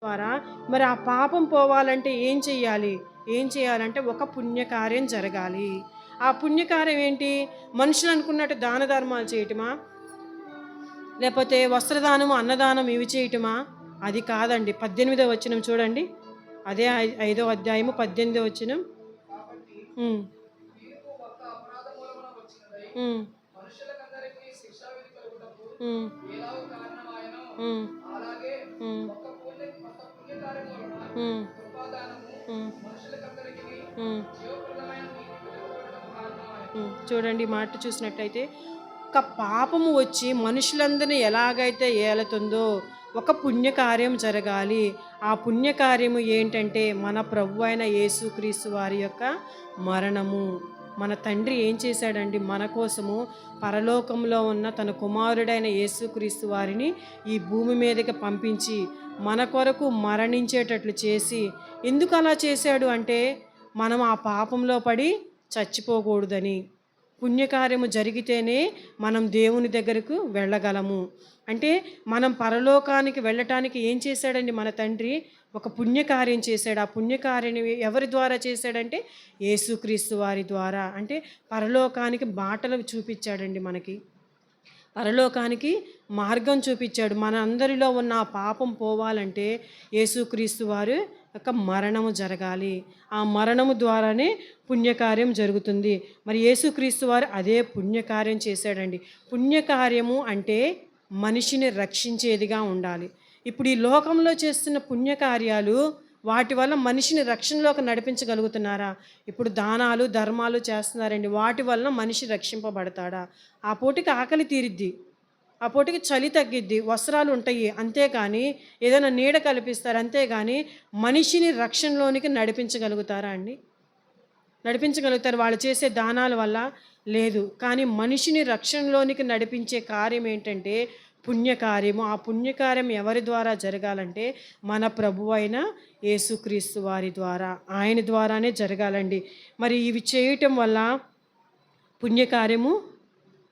ద్వారా మరి ఆ పాపం పోవాలంటే ఏం చెయ్యాలి? ఏం చేయాలంటే ఒక పుణ్యకార్యం జరగాలి. ఆ పుణ్యకార్యం ఏంటి? మనుషులు అనుకున్నట్టు దాన ధర్మాలు చేయటమా? లేపోతే వస్త్రదానము, అన్నదానం ఇవి చేయటమా? అది కాదండి. 18వ వచనం చూడండి. అదే ఐదో అధ్యాయము 18వ వచనం. హ్మ్. హ్మ్. హ్మ్. హ్మ్. హ్మ్. హ్మ్. హ్మ్. హ్మ్. చూడండి ఈ మాట చూసినట్టయితే, ఒక పాపము వచ్చి మనుషులందరిని ఎలాగైతే ఏలుతుందో, ఒక పుణ్యకార్యం జరగాలి. ఆ పుణ్యకార్యము ఏంటంటే, మన ప్రభువైన యేసుక్రీస్తు వారి యొక్క మరణము. మన తండ్రి ఏం చేశాడండి మన కోసము, పరలోకంలో ఉన్న తన కుమారుడైన యేసుక్రీస్తు వారిని ఈ భూమి మీదకి పంపించి, మన కొరకు మరణించేటట్లు చేసి, ఎందుకు అలా చేశాడు అంటే, మనం ఆ పాపంలో పడి చచ్చిపోకూడదని. పుణ్యకార్యము జరిగితేనే మనం దేవుని దగ్గరకు వెళ్ళగలము. అంటే మనం పరలోకానికి వెళ్ళటానికి ఏం చేశాడండి మన తండ్రి? ఒక పుణ్యకార్యం చేశాడు. ఆ పుణ్యకార్యం ఎవరి ద్వారా చేశాడంటే యేసుక్రీస్తు వారి ద్వారా. అంటే పరలోకానికి బాటలు చూపించాడండి మనకి. పరలోకానికి మార్గం చూపించాడు. మన అందరిలో ఉన్న ఆ పాపం పోవాలంటే యేసుక్రీస్తు వారు యొక్క మరణము జరగాలి. ఆ మరణము ద్వారానే పుణ్యకార్యం జరుగుతుంది. మరి యేసుక్రీస్తు వారు అదే పుణ్యకార్యం చేశాడండి. పుణ్యకార్యము అంటే మనిషిని రక్షించేదిగా ఉండాలి. ఇప్పుడు ఈ లోకంలో చేస్తున్న పుణ్యకార్యాలు వాటి వల్ల మనిషిని రక్షణలోకి నడిపించగలుగుతున్నారా? ఇప్పుడు దానాలు, ధర్మాలు చేస్తున్నారండి. వాటి వలన మనిషి రక్షింపబడతాడా? ఆ పూటకి ఆకలి తీరిద్ది. ఆ పూటకి చలి తగ్గిద్ది. వస్త్రాలు ఉంటాయి. అంతేకానీ ఏదైనా నీడ కల్పిస్తారు. అంతేగాని మనిషిని రక్షణలోనికి నడిపించగలుగుతారా అండి? నడిపించగలుగుతారు వాళ్ళు చేసే దానాల వల్ల? లేదు. కానీ మనిషిని రక్షణలోనికి నడిపించే కార్యం ఏంటంటే పుణ్యకార్యము. ఆ పుణ్యకార్యం ఎవరి ద్వారా జరగాలంటే మన ప్రభువైన యేసుక్రీస్తు వారి ద్వారా. ఆయన ద్వారానే జరగాలండి. మరి ఇవి చేయటం వల్ల పుణ్యకార్యము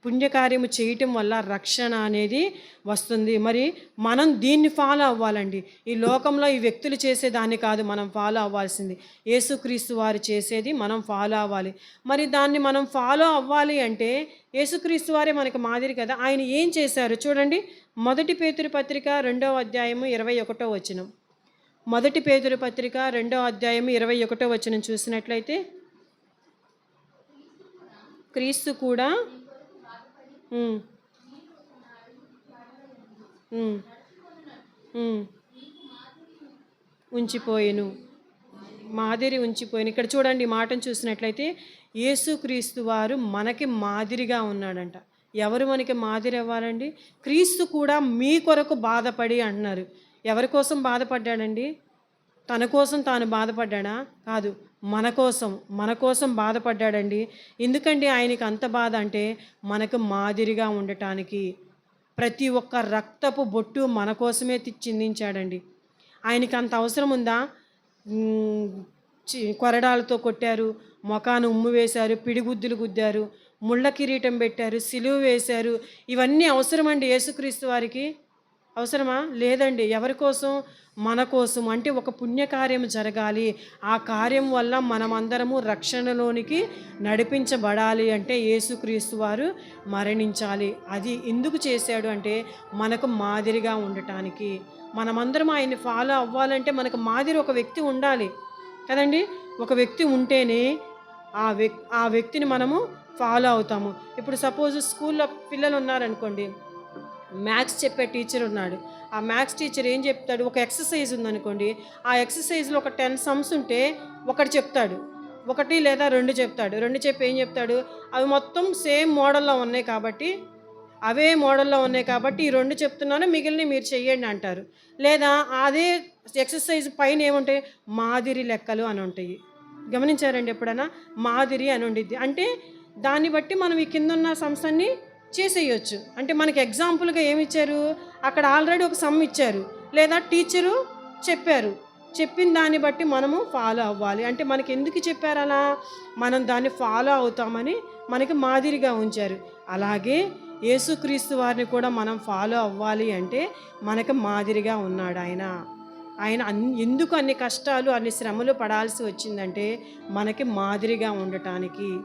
పుణ్యకార్యము చేయటం వల్ల రక్షణ అనేది వస్తుంది. మరి మనం దీన్ని ఫాలో అవ్వాలండి. ఈ లోకంలో ఈ వ్యక్తులు చేసేదాన్ని కాదు మనం ఫాలో అవ్వాల్సింది. యేసుక్రీస్తు వారు చేసేది మనం ఫాలో అవ్వాలి. మరి దాన్ని మనం ఫాలో అవ్వాలి అంటే యేసుక్రీస్తు వారే మనకు మాదిరి కదా! ఆయన ఏం చేశారు చూడండి. మొదటి పేతురు పత్రిక 2వ అధ్యాయము 21వ వచనం. మొదటి పేతురు పత్రిక 2వ అధ్యాయము 21వ వచనం చూసినట్లయితే, క్రీస్తు కూడా హ్మ్. హ్మ్. హ్మ్. ఉంచిపోయెను. మాదిరి ఉంచిపోయిన. ఇక్కడ చూడండి ఈ మాటను చూసినట్లయితే యేసుక్రీస్తు వారు మనకి మాదిరిగా ఉన్నాడంట. ఎవరు మనకి మాదిరి అవ్వాలండి? క్రీస్తు కూడా మీ కొరకు బాధపడి అంటున్నారు. ఎవరి కోసం బాధపడ్డాడండి? తన కోసం తాను బాధపడ్డాడా? కాదు. మన కోసం బాధపడ్డాడండి. ఎందుకండి ఆయనకి అంత బాధ అంటే మనకు మాదిరిగా ఉండటానికి. ప్రతి ఒక్క రక్తపు బొట్టు మన కోసమే చిందించాడండి. ఆయనకి అంత అవసరం ఉందా? హ్మ్. కొరడాలతో కొట్టారు, మొఖాన ఉమ్ము వేశారు, పిడిగుద్దులు గుద్దారు, ముళ్ళ కిరీటం పెట్టారు, సిలువ వేశారు. ఇవన్నీ అవసరమండి యేసుక్రీస్తు వారికి? అవసరమా? లేదండి. ఎవరి కోసం? మన కోసం. అంటే ఒక పుణ్యకార్యం జరగాలి. ఆ కార్యం వల్ల మనమందరము రక్షణలోనికి నడిపించబడాలి అంటే యేసుక్రీస్తు వారు మరణించాలి. అది ఎందుకు చేశాడు అంటే మనకు మాదిరిగా ఉండటానికి. మనమందరం ఆయన్ని ఫాలో అవ్వాలంటే మనకు మాదిరి ఒక వ్యక్తి ఉండాలి. కదండీ! ఒక వ్యక్తి ఉంటేనే ఆ వ్యక్తిని మనము ఫాలో అవుతాము. ఇప్పుడు సపోజ్ స్కూల్‌లో పిల్లలున్నారనుకోండి. మ్యాథ్స్ చెప్పే టీచర్ ఉన్నాడు. ఆ మ్యాథ్స్ టీచర్ ఏం చెప్తాడు? ఒక ఎక్సర్సైజ్ ఉందనుకోండి. ఆ ఎక్సర్సైజ్‌లో ఒక 10 సమ్స్ ఉంటే ఒకటి చెప్తాడు. 1 లేదా 2 చెప్తాడు. 2 చెప్పి ఏం చెప్తాడు? అవి మొత్తం సేమ్ మోడల్‌లో ఉన్నాయి కాబట్టి, అవే మోడల్‌లో ఉన్నాయి కాబట్టి ఈ 2 చెప్తున్నాను మిగిలినవి మీరు చెయ్యండి అంటారు. లేదా అదే ఎక్సర్సైజ్ పైన ఏముంటాయి? మాదిరి లెక్కలు అని ఉంటాయి. గమనించారండి ఎప్పుడైనా? మాదిరి అని ఉండిద్ది. అంటే దాన్ని బట్టి మనం ఈ కిందున్న సమ్స్ అన్నీ చేసేయొచ్చు. అంటే మనకి ఎగ్జాంపుల్‌గా ఏమిచ్చారు? అక్కడ ఆల్రెడీ ఒక సమ్ ఇచ్చారు. లేదా టీచరు చెప్పారు. చెప్పిన దాన్ని బట్టి మనము ఫాలో అవ్వాలి. అంటే మనకెందుకు చెప్పారలా? మనం దాన్ని ఫాలో అవుతామని మనకి మాదిరిగా ఉంచారు. అలాగే యేసుక్రీస్తు వారిని కూడా మనం ఫాలో అవ్వాలి అంటే మనకు మాదిరిగా ఉన్నాడాయన. ఆయన ఎందుకు అన్ని కష్టాలు అన్ని శ్రమలు పడాల్సి వచ్చిందంటే మనకి మాదిరిగా ఉండటానికి.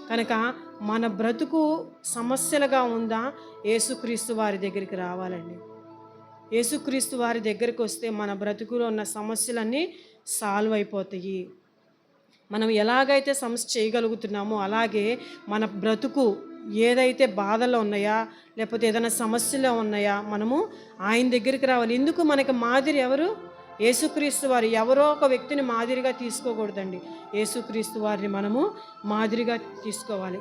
కనుక మన బ్రతుకు సమస్యలుగా ఉందా, యేసుక్రీస్తు వారి దగ్గరికి రావాలండి. యేసుక్రీస్తు వారి దగ్గరికి వస్తే మన బ్రతుకులో ఉన్న సమస్యలన్నీ సాల్వ్ అయిపోతాయి. మనం ఎలాగైతే సమస్య చేయగలుగుతున్నామో అలాగే మన బ్రతుకు ఏదైతే బాధలు ఉన్నాయా, లేకపోతే ఏదైనా సమస్యలు ఉన్నాయా, మనము ఆయన దగ్గరికి రావాలి. ఎందుకు మనకి మాదిరి ఎవరు? యేసుక్రీస్తు వారు. ఎవరో ఒక వ్యక్తిని మాదిరిగా తీసుకోకూడదండి. యేసుక్రీస్తు వారిని మనము మాదిరిగా తీసుకోవాలి.